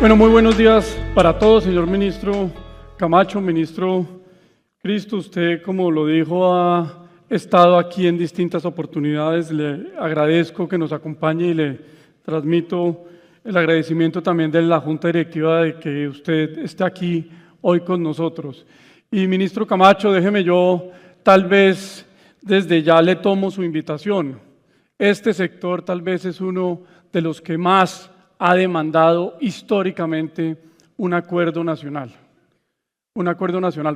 Bueno, muy buenos días para todos, señor ministro Camacho, ministro Cristo. Usted, como lo dijo, ha estado aquí en distintas oportunidades. Le agradezco que nos acompañe y le transmito el agradecimiento también de la Junta Directiva de que usted esté aquí hoy con nosotros. Y ministro Camacho, déjeme yo tal vez desde ya le tomo su invitación. Este sector tal vez es uno de los que más ha demandado históricamente un acuerdo nacional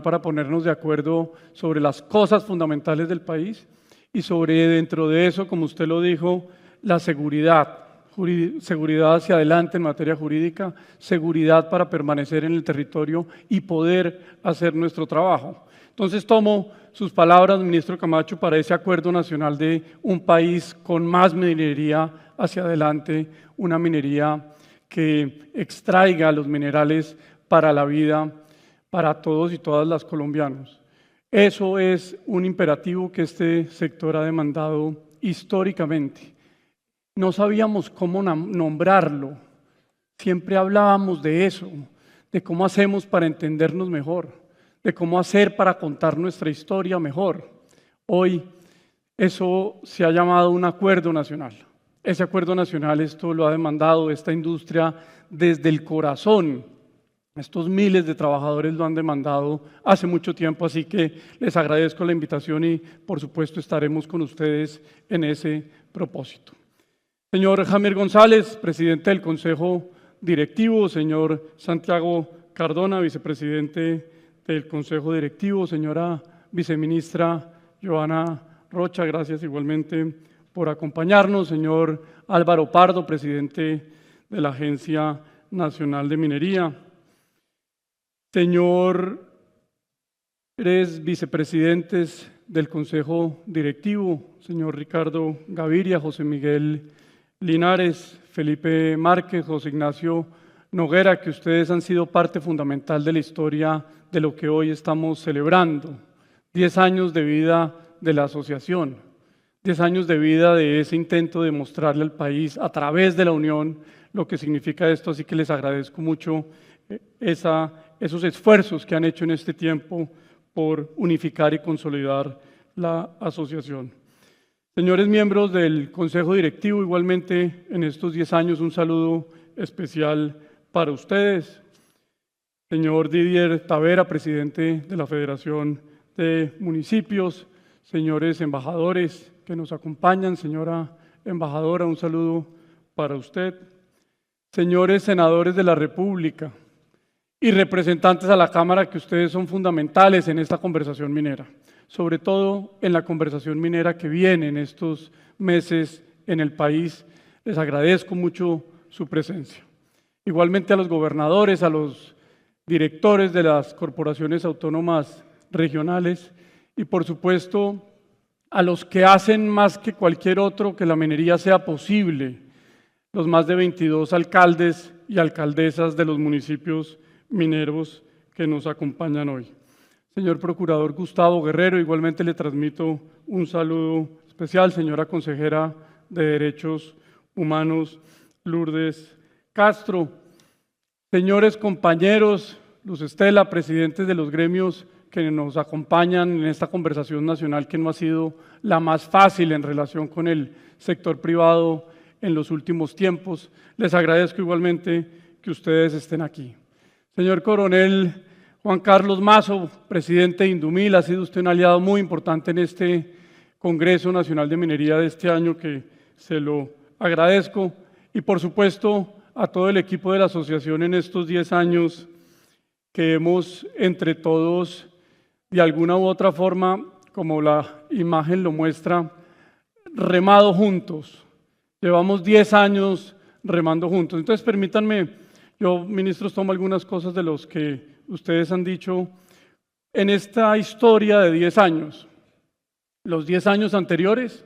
para ponernos de acuerdo sobre las cosas fundamentales del país y sobre, dentro de eso, como usted lo dijo, la seguridad hacia adelante en materia jurídica, seguridad para permanecer en el territorio y poder hacer nuestro trabajo. Entonces tomo sus palabras, ministro Camacho, para ese acuerdo nacional de un país con más minería hacia adelante, una minería que extraiga los minerales para la vida, para todos y todas las colombianos. Eso es un imperativo que este sector ha demandado históricamente. No sabíamos cómo nombrarlo, siempre hablábamos de eso, de cómo hacemos para entendernos mejor, de cómo hacer para contar nuestra historia mejor. Hoy eso se ha llamado un acuerdo nacional. Ese acuerdo nacional, esto lo ha demandado esta industria desde el corazón. Estos miles de trabajadores lo han demandado hace mucho tiempo, así que les agradezco la invitación y por supuesto estaremos con ustedes en ese propósito. Señor Javier González, presidente del Consejo Directivo, señor Santiago Cardona, vicepresidente del Consejo Directivo, señora viceministra Joana Rocha, gracias igualmente por acompañarnos, señor Álvaro Pardo, presidente de la Agencia Nacional de Minería, señores vicepresidentes del Consejo Directivo, señor Ricardo Gaviria, José Miguel Linares, Felipe Márquez, José Ignacio Noguera, que ustedes han sido parte fundamental de la historia de lo que hoy estamos celebrando. 10 años de vida de la asociación, 10 años de vida de ese intento de mostrarle al país a través de la unión lo que significa esto, así que les agradezco mucho esos esfuerzos que han hecho en este tiempo por unificar y consolidar la asociación. Señores miembros del Consejo Directivo, igualmente en estos 10 años un saludo especial para ustedes. Señor Didier Tavera, presidente de la Federación de Municipios, señores embajadores que nos acompañan, señora embajadora, un saludo para usted. Señores senadores de la República y representantes a la Cámara, que ustedes son fundamentales en esta conversación minera, sobre todo en la conversación minera que viene en estos meses en el país. Les agradezco mucho su presencia. Igualmente a los gobernadores, a los directores de las corporaciones autónomas regionales y por supuesto a los que hacen más que cualquier otro que la minería sea posible, los más de 22 alcaldes y alcaldesas de los municipios mineros que nos acompañan hoy. Señor Procurador Gustavo Guerrero, igualmente le transmito un saludo especial. Señora Consejera de Derechos Humanos Lourdes Castro, señores compañeros, Luz Estela, presidentes de los gremios que nos acompañan en esta conversación nacional que no ha sido la más fácil en relación con el sector privado en los últimos tiempos. Les agradezco igualmente que ustedes estén aquí. Señor Coronel Juan Carlos Mazo, presidente de Indumil, ha sido usted un aliado muy importante en este Congreso Nacional de Minería de este año, que se lo agradezco. Y por supuesto a todo el equipo de la asociación en estos 10 años que hemos entre todos, de alguna u otra forma, como la imagen lo muestra, remado juntos. Llevamos 10 años remando juntos. Entonces permítanme, yo, ministros, tomo algunas cosas de los que ustedes han dicho en esta historia de 10 años. Los 10 años anteriores,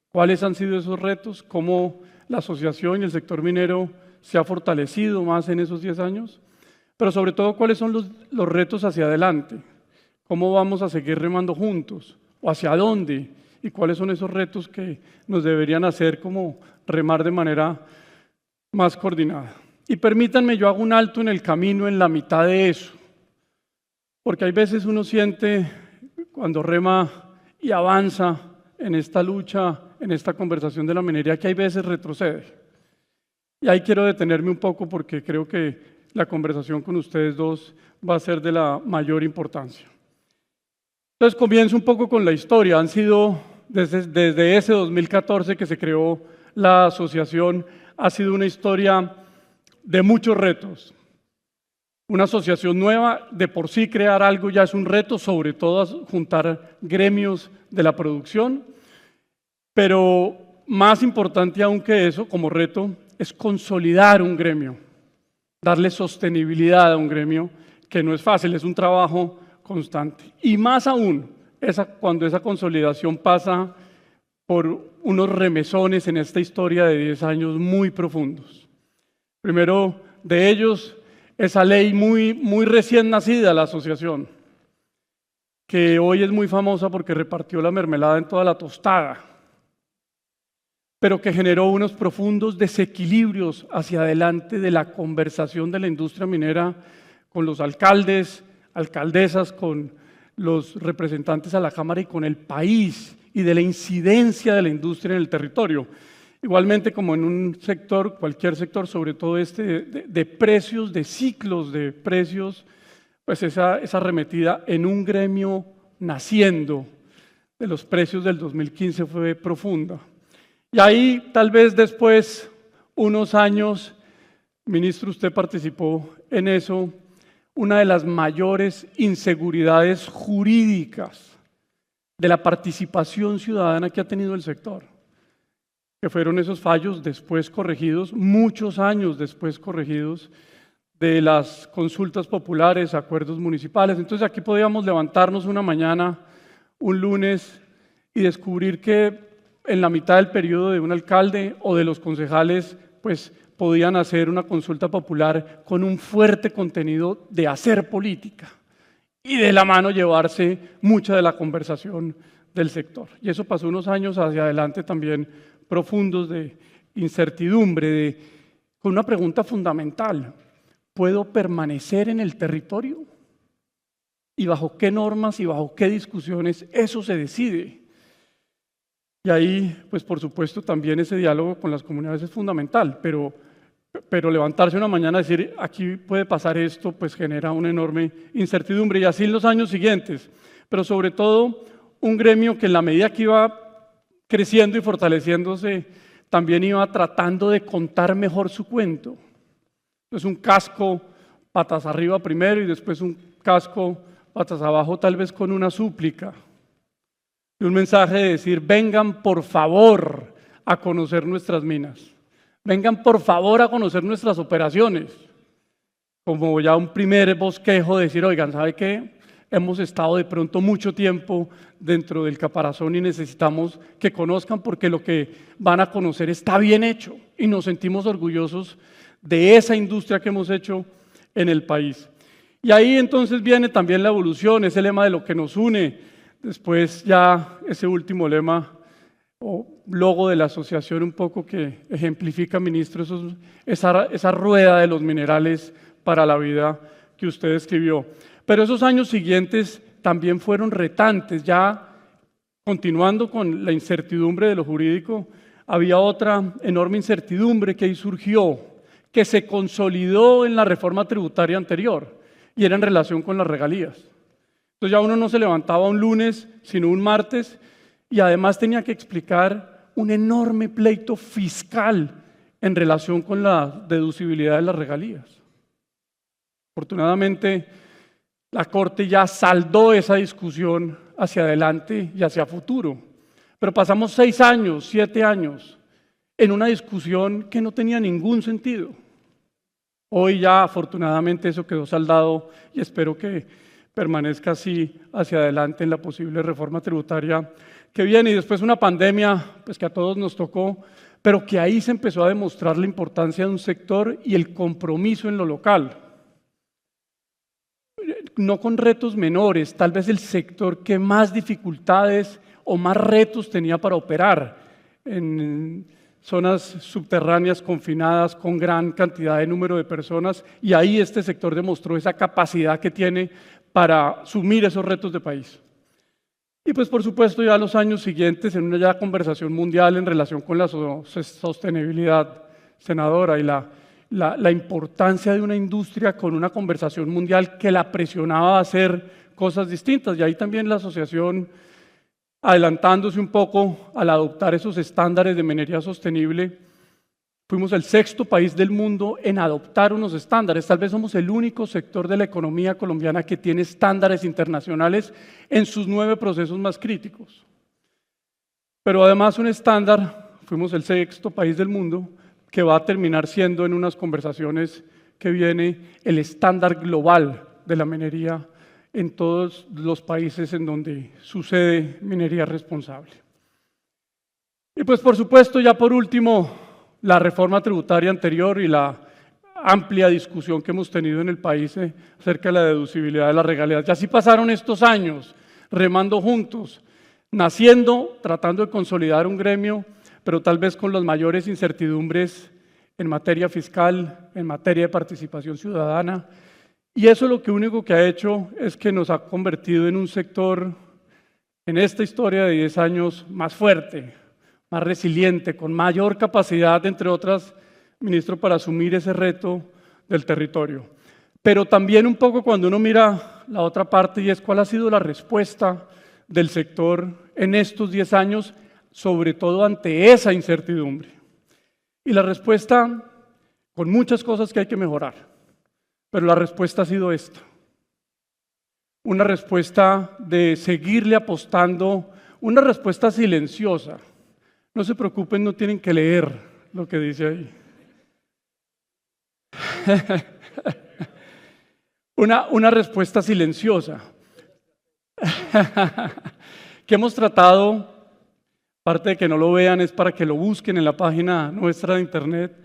¿cuáles han sido esos retos? ¿Cómo la asociación y el sector minero se ha fortalecido más en esos 10 años? Pero sobre todo, ¿cuáles son los retos hacia adelante? ¿Cómo vamos a seguir remando juntos? ¿O hacia dónde? ¿Y cuáles son esos retos que nos deberían hacer como remar de manera más coordinada? Y permítanme, yo hago un alto en el camino en la mitad de eso, porque hay veces uno siente cuando rema y avanza en esta lucha, en esta conversación de la minería, que hay veces retrocede. Y ahí quiero detenerme un poco porque creo que la conversación con ustedes dos va a ser de la mayor importancia. Entonces comienzo un poco con la historia. Han sido, desde ese 2014 que se creó la asociación, ha sido una historia de muchos retos. Una asociación nueva, de por sí crear algo ya es un reto, sobre todo juntar gremios de la producción, pero más importante aún que eso, como reto, es consolidar un gremio, darle sostenibilidad a un gremio, que no es fácil, es un trabajo constante. Y más aún, cuando esa consolidación pasa por unos remesones en esta historia de 10 años muy profundos. Primero de ellos, esa ley muy recién nacida, la asociación, que hoy es muy famosa porque repartió la mermelada en toda la tostada, pero que generó unos profundos desequilibrios hacia adelante de la conversación de la industria minera con los alcaldes, alcaldesas, con los representantes a la Cámara y con el país, y de la incidencia de la industria en el territorio. Igualmente como en un sector, cualquier sector, sobre todo de precios, de ciclos de precios, pues esa arremetida en un gremio naciendo de los precios del 2015 fue profunda. Y ahí tal vez después, unos años, ministro, usted participó en eso, una de las mayores inseguridades jurídicas de la participación ciudadana que ha tenido el sector, que fueron esos fallos después corregidos, muchos años después corregidos, de las consultas populares, acuerdos municipales. Entonces aquí podíamos levantarnos una mañana, un lunes, y descubrir que en la mitad del periodo de un alcalde o de los concejales, pues podían hacer una consulta popular con un fuerte contenido de hacer política y de la mano llevarse mucha de la conversación del sector. Y eso pasó unos años hacia adelante también profundos de incertidumbre, con una pregunta fundamental: ¿puedo permanecer en el territorio? ¿Y bajo qué normas y bajo qué discusiones eso se decide? Y ahí, pues por supuesto, también ese diálogo con las comunidades es fundamental, pero levantarse una mañana y decir, aquí puede pasar esto, pues genera una enorme incertidumbre. Y así en los años siguientes, pero sobre todo un gremio que en la medida que iba creciendo y fortaleciéndose, también iba tratando de contar mejor su cuento. Entonces un casco patas arriba primero y después un casco patas abajo, tal vez con una súplica. Y un mensaje de decir, vengan por favor a conocer nuestras minas, vengan por favor a conocer nuestras operaciones. Como ya un primer bosquejo de decir, oigan, ¿sabe qué? Hemos estado de pronto mucho tiempo dentro del caparazón y necesitamos que conozcan, porque lo que van a conocer está bien hecho y nos sentimos orgullosos de esa industria que hemos hecho en el país. Y ahí entonces viene también la evolución, ese lema de lo que nos une. Después ya ese último lema o logo de la asociación un poco que ejemplifica, ministro, esa rueda de los minerales para la vida que usted escribió. Pero esos años siguientes también fueron retantes. Ya continuando con la incertidumbre de lo jurídico, había otra enorme incertidumbre que ahí surgió, que se consolidó en la reforma tributaria anterior, y era en relación con las regalías. Entonces ya uno no se levantaba un lunes, sino un martes, y además tenía que explicar un enorme pleito fiscal en relación con la deducibilidad de las regalías. Afortunadamente, la Corte ya saldó esa discusión hacia adelante y hacia futuro, pero pasamos 6 años, 7 años, en una discusión que no tenía ningún sentido. Hoy ya afortunadamente eso quedó saldado y espero que permanezca así hacia adelante en la posible reforma tributaria que viene. Y después una pandemia, pues que a todos nos tocó, pero que ahí se empezó a demostrar la importancia de un sector y el compromiso en lo local. No con retos menores, tal vez el sector que más dificultades o más retos tenía para operar en zonas subterráneas confinadas con gran cantidad de número de personas, y ahí este sector demostró esa capacidad que tiene para asumir esos retos de país. Y pues por supuesto ya los años siguientes en una ya conversación mundial en relación con la sostenibilidad, senadora, y la importancia de una industria con una conversación mundial que la presionaba a hacer cosas distintas. Y ahí también la asociación, adelantándose un poco al adoptar esos estándares de minería sostenible, fuimos el 6º país del mundo en adoptar unos estándares. Tal vez somos el único sector de la economía colombiana que tiene estándares internacionales en sus 9 procesos más críticos. Pero además un estándar, fuimos el 6º país del mundo, que va a terminar siendo en unas conversaciones que viene el estándar global de la minería en todos los países en donde sucede minería responsable. Y pues por supuesto, ya por último, la reforma tributaria anterior y la amplia discusión que hemos tenido en el país acerca de la deducibilidad de las regalías. Ya sí pasaron estos años remando juntos, naciendo, tratando de consolidar un gremio, pero tal vez con las mayores incertidumbres en materia fiscal, en materia de participación ciudadana. Y eso lo único que ha hecho es que nos ha convertido en un sector, en esta historia de 10 años, más fuerte, más resiliente, con mayor capacidad, entre otras, ministro, para asumir ese reto del territorio. Pero también un poco cuando uno mira la otra parte, y es cuál ha sido la respuesta del sector en estos 10 años, sobre todo ante esa incertidumbre. Y la respuesta, con muchas cosas que hay que mejorar, pero la respuesta ha sido esta. Una respuesta de seguirle apostando, una respuesta silenciosa. No se preocupen, no tienen que leer lo que dice ahí. Una respuesta silenciosa. Que hemos tratado, parte de que no lo vean es para que lo busquen en la página nuestra de internet,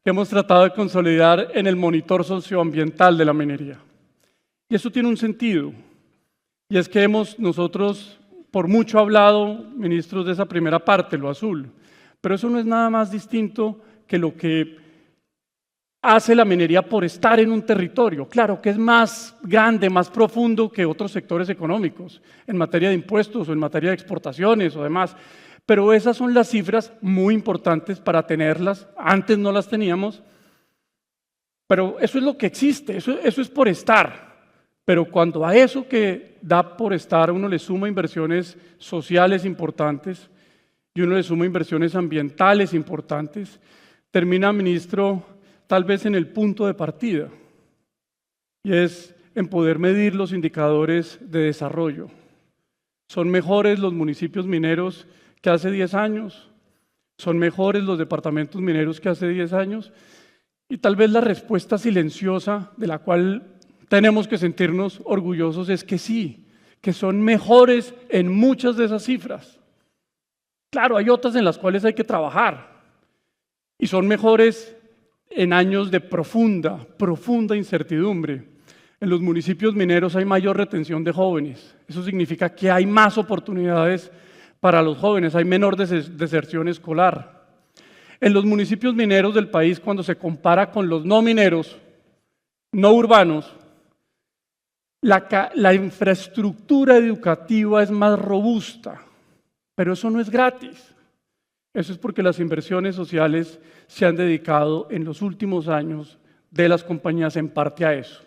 que hemos tratado de consolidar en el monitor socioambiental de la minería. Y eso tiene un sentido, y es que nosotros por mucho hablado, ministros, de esa primera parte, lo azul, pero eso no es nada más distinto que lo que hace la minería por estar en un territorio. Claro que es más grande, más profundo que otros sectores económicos, en materia de impuestos o en materia de exportaciones o demás. Pero esas son las cifras muy importantes para tenerlas. Antes no las teníamos, pero eso es lo que existe, eso es por estar. Pero cuando a eso que da por estar uno le suma inversiones sociales importantes y uno le suma inversiones ambientales importantes, termina, ministro, tal vez en el punto de partida, y es en poder medir los indicadores de desarrollo. Son mejores los municipios mineros que hace 10 años, son mejores los departamentos mineros que hace 10 años, y tal vez la respuesta silenciosa de la cual tenemos que sentirnos orgullosos es que sí, que son mejores en muchas de esas cifras. Claro, hay otras en las cuales hay que trabajar, y son mejores en años de profunda incertidumbre. En los municipios mineros hay mayor retención de jóvenes, eso significa que hay más oportunidades para los jóvenes, hay menor deserción escolar. En los municipios mineros del país, cuando se compara con los no mineros, no urbanos, la infraestructura educativa es más robusta, pero eso no es gratis. Eso es porque las inversiones sociales se han dedicado en los últimos años de las compañías en parte a eso.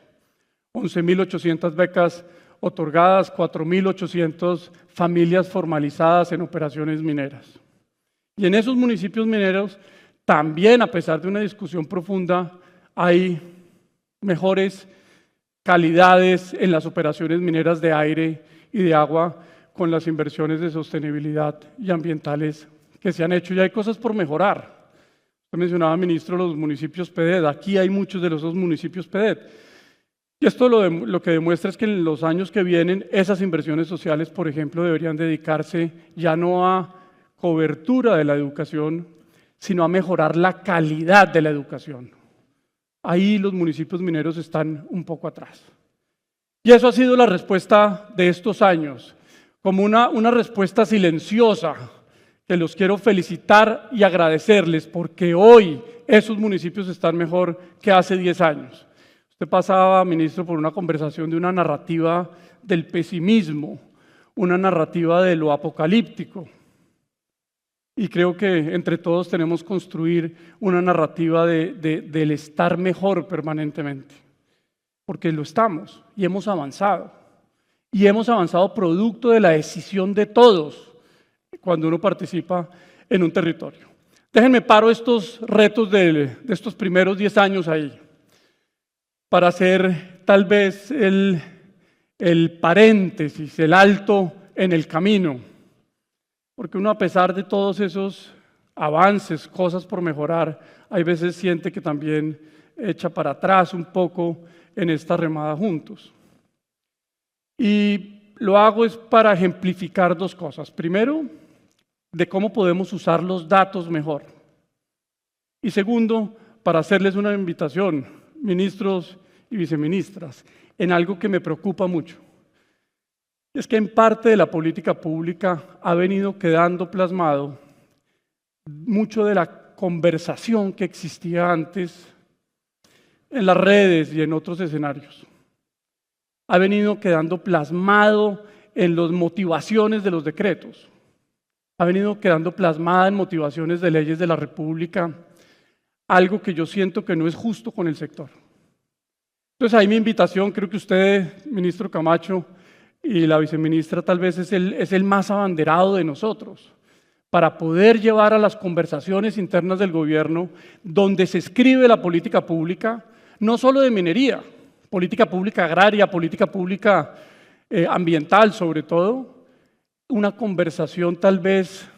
11.800 becas otorgadas, 4.800 familias formalizadas en operaciones mineras. Y en esos municipios mineros también, a pesar de una discusión profunda, hay mejores calidades en las operaciones mineras de aire y de agua con las inversiones de sostenibilidad y ambientales que se han hecho. Y hay cosas por mejorar. Usted mencionaba, ministro, los municipios PEDET. Aquí hay muchos de esos municipios PEDET. Y esto lo que demuestra es que en los años que vienen, esas inversiones sociales, por ejemplo, deberían dedicarse ya no a cobertura de la educación, sino a mejorar la calidad de la educación. Ahí los municipios mineros están un poco atrás. Y eso ha sido la respuesta de estos años, como una respuesta silenciosa que los quiero felicitar y agradecerles porque hoy esos municipios están mejor que hace 10 años. Usted pasaba, ministro, por una conversación de una narrativa del pesimismo, una narrativa de lo apocalíptico. Y creo que entre todos tenemos que construir una narrativa del estar mejor permanentemente, porque lo estamos y hemos avanzado. Y hemos avanzado producto de la decisión de todos cuando uno participa en un territorio. Déjenme paro estos retos de estos primeros 10 años ahí, para hacer tal vez el paréntesis, el alto en el camino. Porque uno, a pesar de todos esos avances, cosas por mejorar, hay veces siente que también echa para atrás un poco en esta remada juntos. Y lo hago es para ejemplificar dos cosas. Primero, de cómo podemos usar los datos mejor. Y segundo, para hacerles una invitación, ministros y viceministras, en algo que me preocupa mucho. Es que en parte de la política pública ha venido quedando plasmado mucho de la conversación que existía antes en las redes y en otros escenarios. Ha venido quedando plasmado en las motivaciones de los decretos. Ha venido quedando plasmada en motivaciones de leyes de la República, algo que yo siento que no es justo con el sector. Entonces ahí mi invitación, creo que usted, ministro Camacho, y la viceministra tal vez es el más abanderado de nosotros, para poder llevar a las conversaciones internas del gobierno, donde se escribe la política pública, no solo de minería, política pública agraria, política pública ambiental sobre todo, una conversación tal vez,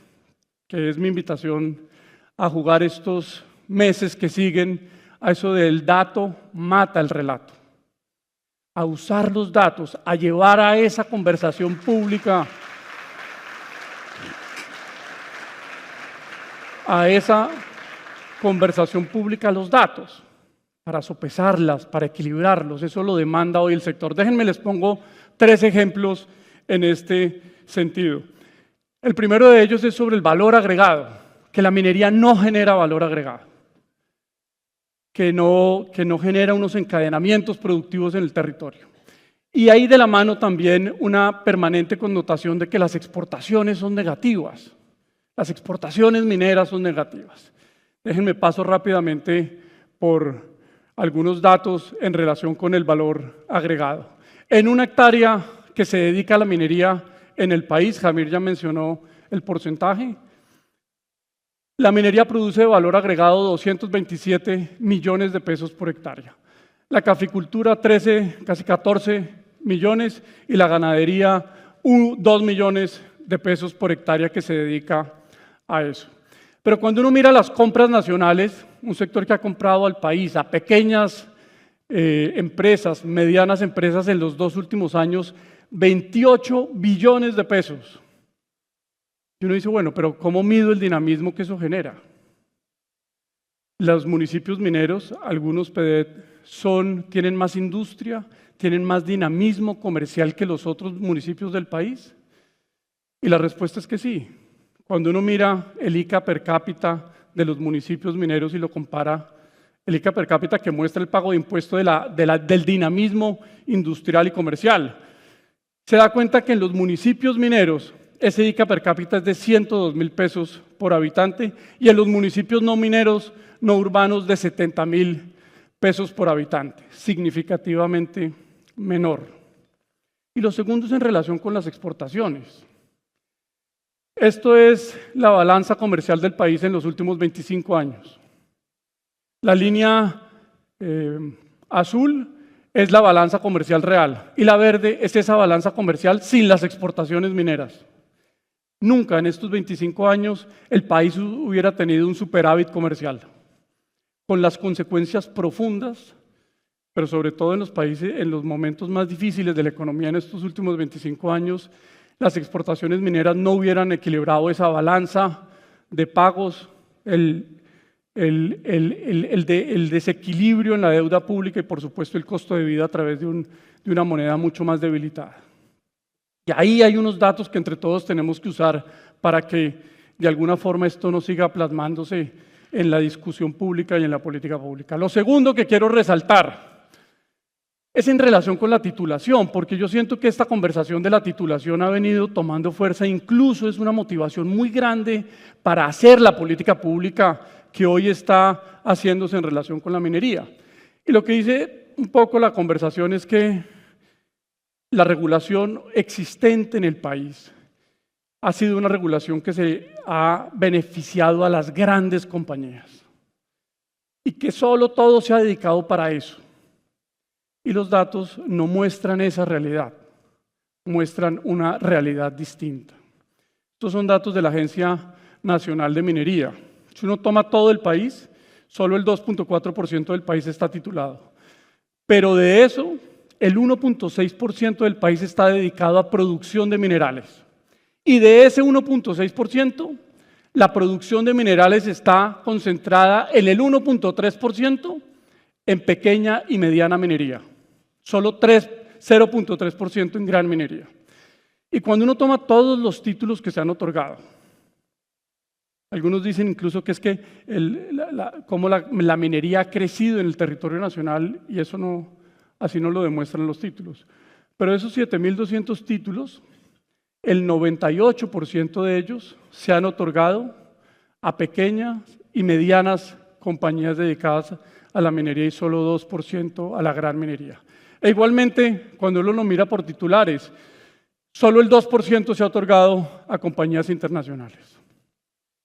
que es mi invitación a jugar estos meses que siguen, a eso del dato mata el relato. A usar los datos, a llevar a esa conversación pública, los datos, para sopesarlas, para equilibrarlos. Eso lo demanda hoy el sector. Déjenme les pongo 3 ejemplos en este sentido. El primero de ellos es sobre el valor agregado, que la minería no genera valor agregado. Que no genera unos encadenamientos productivos en el territorio. Y ahí de la mano también una permanente connotación de que las exportaciones son negativas. Las exportaciones mineras son negativas. Déjenme paso rápidamente por algunos datos en relación con el valor agregado. En una hectárea que se dedica a la minería en el país, Jamir ya mencionó el porcentaje, la minería produce valor agregado 227 millones de pesos por hectárea. La caficultura 13, casi 14 millones y la ganadería 2 millones de pesos por hectárea que se dedica a eso. Pero cuando uno mira las compras nacionales, un sector que ha comprado al país, a pequeñas empresas, medianas empresas en los 2 últimos años, 28 billones de pesos. Y uno dice, bueno, pero ¿cómo mido el dinamismo que eso genera? Los municipios mineros, algunos PEDET, tienen más industria, tienen más dinamismo comercial que los otros municipios del país. Y la respuesta es que sí. Cuando uno mira el ICA per cápita de los municipios mineros y lo compara, el ICA per cápita que muestra el pago de impuestos del dinamismo industrial y comercial, se da cuenta que en los municipios mineros ese ICA per cápita es de 102.000 pesos por habitante y en los municipios no mineros, no urbanos, de 70.000 pesos por habitante, significativamente menor. Y lo segundo es en relación con las exportaciones. Esto es la balanza comercial del país en los últimos 25 años. La línea azul es la balanza comercial real y la verde es esa balanza comercial sin las exportaciones mineras. Nunca en estos 25 años el país hubiera tenido un superávit comercial, con las consecuencias profundas, pero sobre todo en los países, en los momentos más difíciles de la economía en estos últimos 25 años, las exportaciones mineras no hubieran equilibrado esa balanza de pagos, el desequilibrio en la deuda pública y por supuesto el costo de vida a través de una moneda mucho más debilitada. Y ahí hay unos datos que entre todos tenemos que usar para que de alguna forma esto no siga plasmándose en la discusión pública y en la política pública. Lo segundo que quiero resaltar es en relación con la titulación, porque yo siento que esta conversación de la titulación ha venido tomando fuerza, incluso es una motivación muy grande para hacer la política pública que hoy está haciéndose en relación con la minería. Y lo que dice un poco la conversación es que la regulación existente en el país ha sido una regulación que se ha beneficiado a las grandes compañías y que solo todo se ha dedicado para eso. Y los datos no muestran esa realidad, muestran una realidad distinta. Estos son datos de la Agencia Nacional de Minería. Si uno toma todo el país, solo el 2.4% del país está titulado. Pero de eso, el 1.6% del país está dedicado a producción de minerales. Y de ese 1.6%, la producción de minerales está concentrada en el 1.3% en pequeña y mediana minería. Solo 0.3% en gran minería. Y cuando uno toma todos los títulos que se han otorgado, algunos dicen incluso que es que cómo la minería ha crecido en el territorio nacional y eso no, así no lo demuestran los títulos. Pero de esos 7.200 títulos, el 98% de ellos se han otorgado a pequeñas y medianas compañías dedicadas a la minería y solo 2% a la gran minería. E igualmente, cuando uno lo mira por titulares, solo el 2% se ha otorgado a compañías internacionales.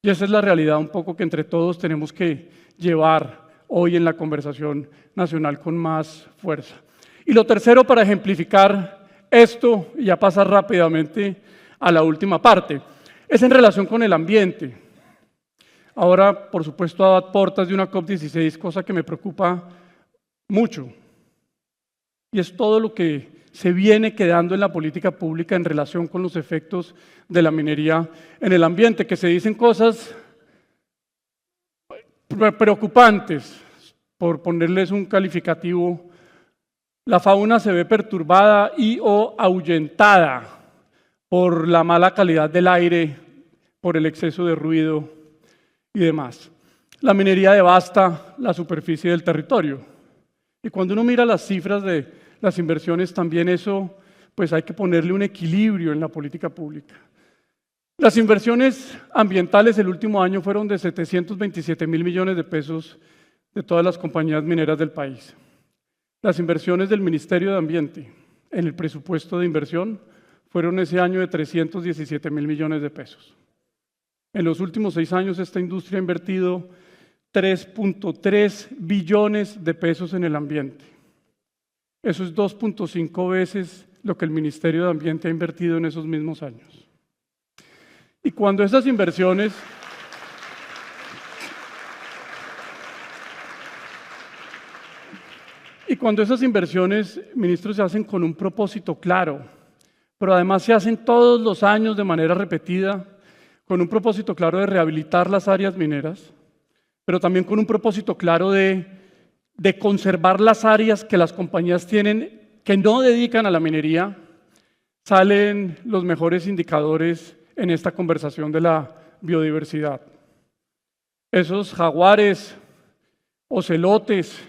Y esa es la realidad un poco que entre todos tenemos que llevar hoy en la conversación nacional con más fuerza. Y lo tercero, para ejemplificar esto, y ya pasar rápidamente a la última parte, es en relación con el ambiente. Ahora, por supuesto, a portas de una COP16, cosa que me preocupa mucho. Y es todo lo que se viene quedando en la política pública en relación con los efectos de la minería en el ambiente, que se dicen cosas preocupantes, por ponerles un calificativo. La fauna se ve perturbada y o ahuyentada por la mala calidad del aire, por el exceso de ruido y demás. La minería devasta la superficie del territorio. Y cuando uno mira las cifras de las inversiones, también eso, pues hay que ponerle un equilibrio en la política pública. Las inversiones ambientales el último año fueron de 727.000 millones de pesos de todas las compañías mineras del país. Las inversiones del Ministerio de Ambiente en el presupuesto de inversión fueron ese año de 317.000 millones de pesos. En los últimos 6 años esta industria ha invertido 3.3 billones de pesos en el ambiente. Eso es 2.5 veces lo que el Ministerio de Ambiente ha invertido en esos mismos años. Y cuando esas inversiones ministro, se hacen con un propósito claro, pero además se hacen todos los años de manera repetida, con un propósito claro de rehabilitar las áreas mineras, pero también con un propósito claro de conservar las áreas que las compañías tienen que no dedican a la minería, salen los mejores indicadores en esta conversación de la biodiversidad. Esos jaguares, ocelotes,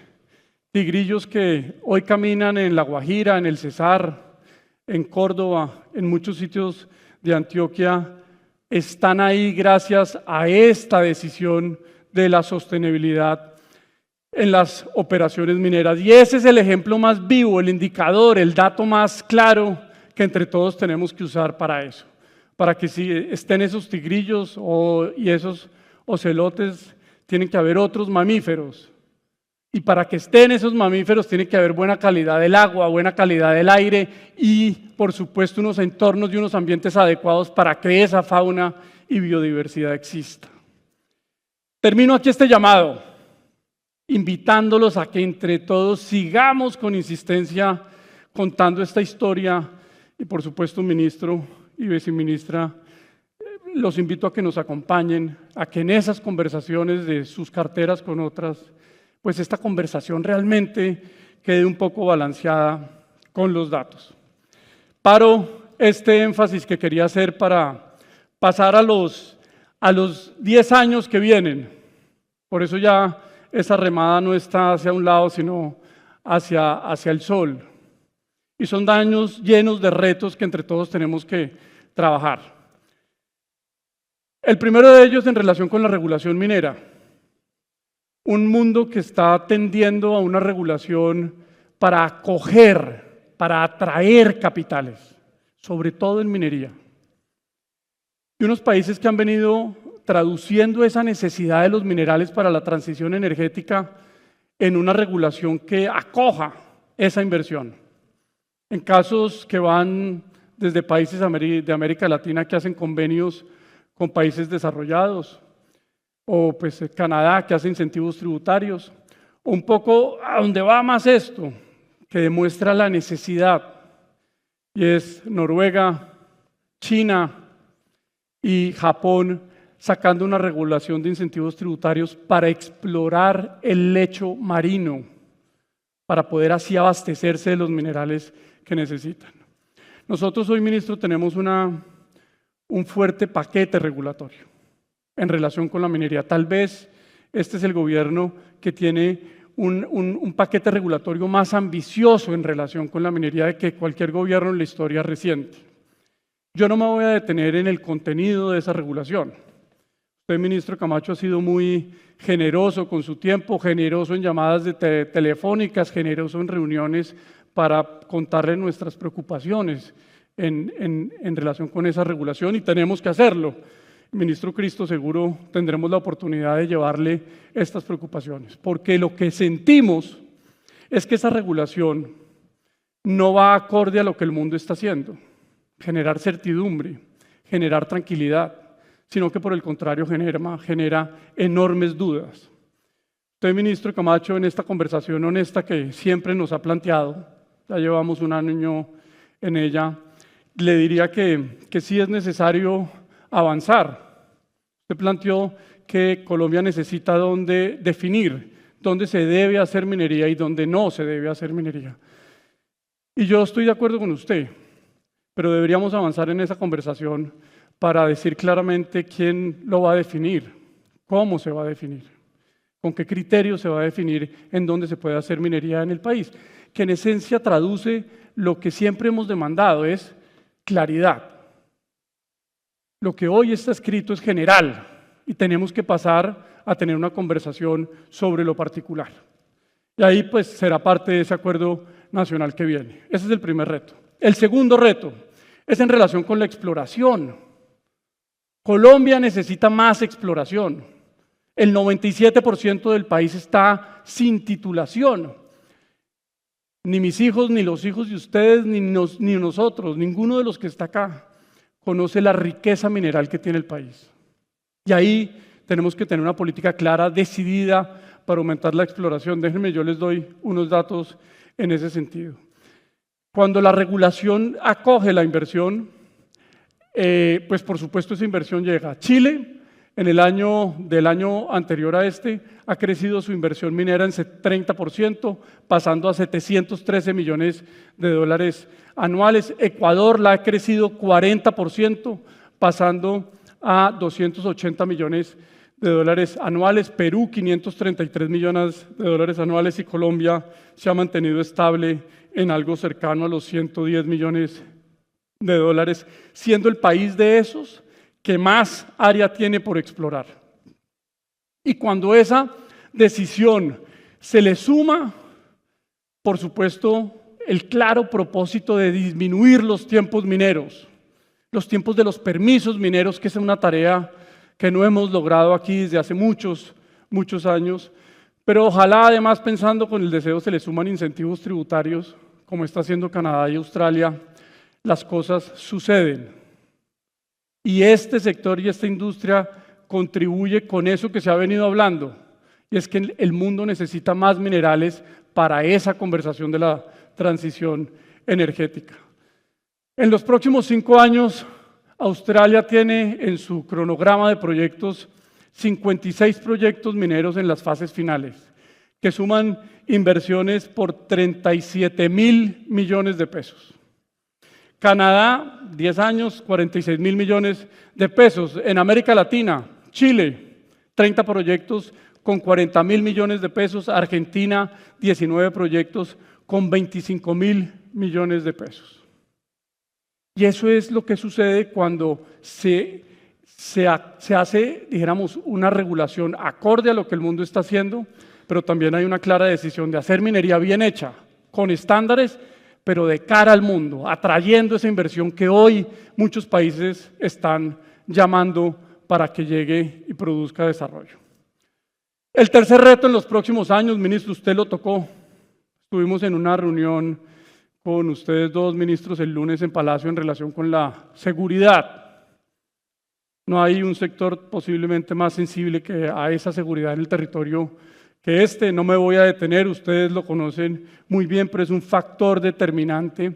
tigrillos que hoy caminan en La Guajira, en el Cesar, en Córdoba, en muchos sitios de Antioquia, están ahí gracias a esta decisión de la sostenibilidad en las operaciones mineras. Y ese es el ejemplo más vivo, el indicador, el dato más claro que entre todos tenemos que usar para eso. Para que si estén esos tigrillos y esos ocelotes, tienen que haber otros mamíferos. Y para que estén esos mamíferos tiene que haber buena calidad del agua, buena calidad del aire y, por supuesto, unos entornos y unos ambientes adecuados para que esa fauna y biodiversidad exista. Termino aquí este llamado, invitándolos a que entre todos sigamos con insistencia contando esta historia y, por supuesto, ministro y viceministra, los invito a que nos acompañen, a que en esas conversaciones de sus carteras con otras, pues esta conversación realmente quede un poco balanceada con los datos. Paro este énfasis que quería hacer para pasar a a los 10 años que vienen. Por eso ya esa remada no está hacia un lado, sino hacia el sol. Y son años llenos de retos que entre todos tenemos que trabajar. El primero de ellos en relación con la regulación minera. Un mundo que está tendiendo a una regulación para acoger, para atraer capitales, sobre todo en minería. Y unos países que han venido traduciendo esa necesidad de los minerales para la transición energética en una regulación que acoja esa inversión. En casos que van desde países de América Latina que hacen convenios con países desarrollados, o pues Canadá que hace incentivos tributarios, un poco a donde va más esto, que demuestra la necesidad, y es Noruega, China y Japón sacando una regulación de incentivos tributarios para explorar el lecho marino, para poder así abastecerse de los minerales que necesitan. Nosotros hoy, ministro, tenemos un fuerte paquete regulatorio en relación con la minería. Tal vez este es el gobierno que tiene un paquete regulatorio más ambicioso en relación con la minería de que cualquier gobierno en la historia reciente. Yo no me voy a detener en el contenido de esa regulación. Usted, ministro Camacho, ha sido muy generoso con su tiempo, generoso en llamadas telefónicas, generoso en reuniones para contarle nuestras preocupaciones en relación con esa regulación, y tenemos que hacerlo. Ministro Cristo, seguro tendremos la oportunidad de llevarle estas preocupaciones, porque lo que sentimos es que esa regulación no va acorde a lo que el mundo está haciendo, generar certidumbre, generar tranquilidad, sino que por el contrario genera enormes dudas. Usted, ministro Camacho, en esta conversación honesta que siempre nos ha planteado, ya llevamos un año en ella, le diría que sí es necesario avanzar. Usted planteó que Colombia necesita definir dónde se debe hacer minería y dónde no se debe hacer minería. Y yo estoy de acuerdo con usted, pero deberíamos avanzar en esa conversación para decir claramente quién lo va a definir, cómo se va a definir, con qué criterios se va a definir en dónde se puede hacer minería en el país, que en esencia traduce lo que siempre hemos demandado, es claridad. Lo que hoy está escrito es general y tenemos que pasar a tener una conversación sobre lo particular. Y ahí pues será parte de ese acuerdo nacional que viene. Ese es el primer reto. El segundo reto es en relación con la exploración. Colombia necesita más exploración. El 97% del país está sin titulación. Ni mis hijos, ni los hijos de ustedes, ni nosotros, ninguno de los que está acá conoce la riqueza mineral que tiene el país. Y ahí tenemos que tener una política clara, decidida para aumentar la exploración. Déjenme, yo les doy unos datos en ese sentido. Cuando la regulación acoge la inversión, pues por supuesto esa inversión llega. Chile, en el del año anterior a este, ha crecido su inversión minera en 30%, pasando a 713 millones de dólares anuales. Ecuador la ha crecido 40%, pasando a 280 millones de dólares anuales. Perú, 533 millones de dólares anuales, y Colombia se ha mantenido estable en algo cercano a los 110 millones de dólares, siendo el país de esos que más área tiene por explorar. Y cuando esa decisión se le suma, por supuesto, el claro propósito de disminuir los tiempos mineros, los tiempos de los permisos mineros, que es una tarea que no hemos logrado aquí desde hace muchos años, pero ojalá además, pensando con el deseo, se le suman incentivos tributarios, como está haciendo Canadá y Australia, las cosas suceden. Y este sector y esta industria contribuye con eso que se ha venido hablando, y es que el mundo necesita más minerales para esa conversación de la transición energética. En los próximos 5 años, Australia tiene en su cronograma de proyectos 56 proyectos mineros en las fases finales, que suman inversiones por 37.000 millones de pesos. Canadá, 10 años, 46.000 millones de pesos. En América Latina, Chile, 30 proyectos con 40.000 millones de pesos. Argentina, 19 proyectos con 25.000 millones de pesos. Y eso es lo que sucede cuando se hace, dijéramos, una regulación acorde a lo que el mundo está haciendo, pero también hay una clara decisión de hacer minería bien hecha, con estándares, pero de cara al mundo, atrayendo esa inversión que hoy muchos países están llamando para que llegue y produzca desarrollo. El tercer reto en los próximos años, ministro, usted lo tocó. Estuvimos en una reunión con ustedes dos ministros el lunes en Palacio en relación con la seguridad. No hay un sector posiblemente más sensible que a esa seguridad en el territorio que este. No me voy a detener, ustedes lo conocen muy bien, pero es un factor determinante,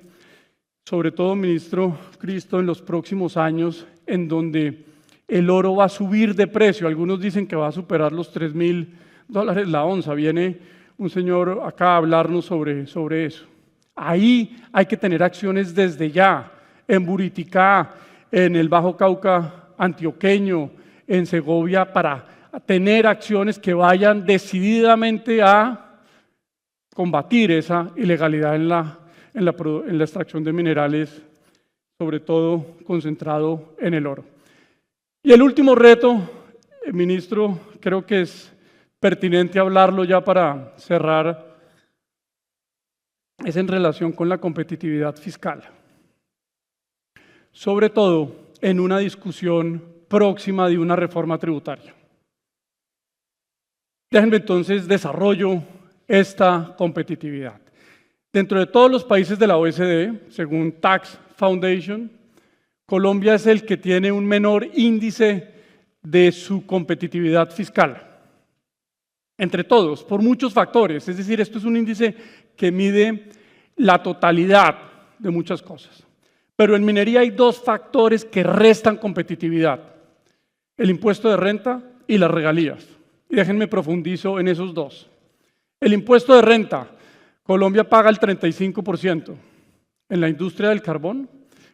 sobre todo, ministro Cristo, en los próximos años, en donde el oro va a subir de precio. Algunos dicen que va a superar los $3.000 la onza. Viene un señor acá a hablarnos sobre eso. Ahí hay que tener acciones desde ya, en Buriticá, en el Bajo Cauca antioqueño, en Segovia, para tener acciones que vayan decididamente a combatir esa ilegalidad en la extracción de minerales, sobre todo concentrado en el oro. Y el último reto, ministro, creo que es pertinente hablarlo ya para cerrar, es en relación con la competitividad fiscal. Sobre todo en una discusión próxima de una reforma tributaria. Déjenme entonces desarrollo esta competitividad. Dentro de todos los países de la OECD, según Tax Foundation, Colombia es el que tiene un menor índice de su competitividad fiscal. Entre todos, por muchos factores. Es decir, esto es un índice que mide la totalidad de muchas cosas. Pero en minería hay dos factores que restan competitividad: el impuesto de renta y las regalías. Y déjenme profundizo en esos dos. El impuesto de renta, Colombia paga el 35%. En la industria del carbón,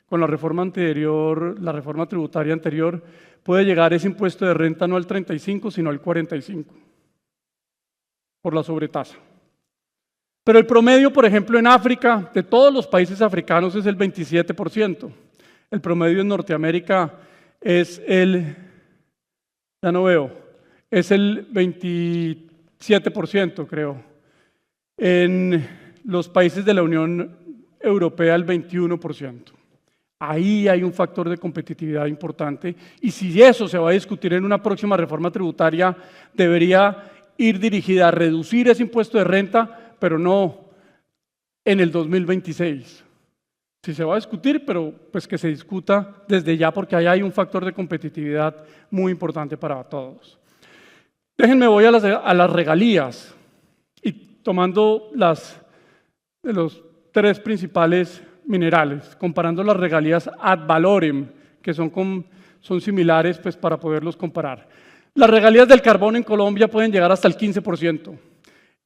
con la reforma anterior, la reforma tributaria anterior, puede llegar ese impuesto de renta no al 35, sino al 45, por la sobretasa. Pero el promedio, por ejemplo, en África, de todos los países africanos, es el 27%. El promedio en Norteamérica es ya no veo, es el 27%, creo. En los países de la Unión Europea, el 21%. Ahí hay un factor de competitividad importante, y si eso se va a discutir en una próxima reforma tributaria, debería ir dirigida a reducir ese impuesto de renta, pero no en el 2026. Sí se va a discutir, pero pues que se discuta desde ya, porque ahí hay un factor de competitividad muy importante para todos. Déjenme, voy a las regalías, y tomando de los tres principales minerales, comparando las regalías ad valorem, que son similares pues, para poderlos comparar. Las regalías del carbón en Colombia pueden llegar hasta el 15%,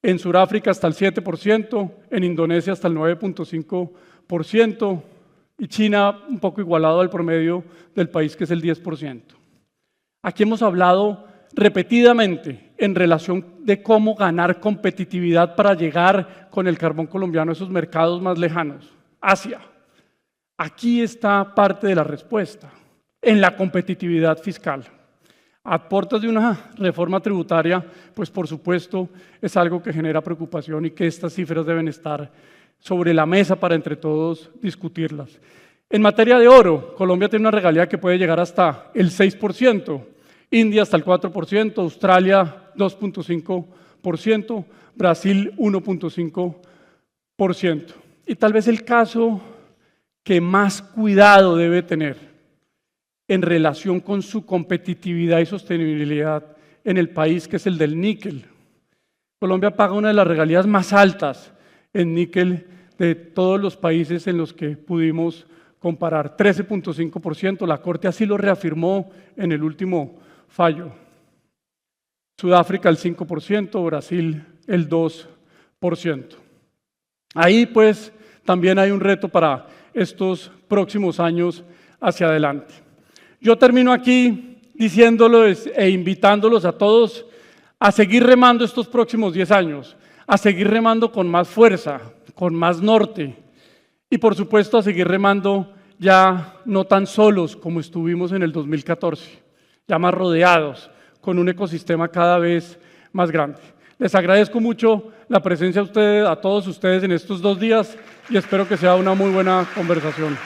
en Sudáfrica hasta el 7%, en Indonesia hasta el 9.5%, y China un poco igualado al promedio del país, que es el 10%. Aquí hemos hablado repetidamente en relación de cómo ganar competitividad para llegar con el carbón colombiano a esos mercados más lejanos. Asia. Aquí está parte de la respuesta, en la competitividad fiscal. A puertas de una reforma tributaria, pues por supuesto es algo que genera preocupación, y que estas cifras deben estar sobre la mesa para entre todos discutirlas. En materia de oro, Colombia tiene una regalía que puede llegar hasta el 6%, India hasta el 4%, Australia 2.5%, Brasil 1.5%. Y tal vez el caso que más cuidado debe tener en relación con su competitividad y sostenibilidad en el país, que es el del níquel. Colombia paga una de las regalías más altas en níquel de todos los países en los que pudimos comparar, 13.5%. La Corte así lo reafirmó en el último fallo. Sudáfrica el 5%, Brasil el 2%. Ahí pues también hay un reto para estos próximos años hacia adelante. Yo termino aquí diciéndoles e invitándolos a todos a seguir remando estos próximos 10 años, a seguir remando con más fuerza, con más norte y por supuesto a seguir remando ya no tan solos como estuvimos en el 2014, ya más rodeados, con un ecosistema cada vez más grande. Les agradezco mucho la presencia a todos ustedes en estos 2 días y espero que sea una muy buena conversación.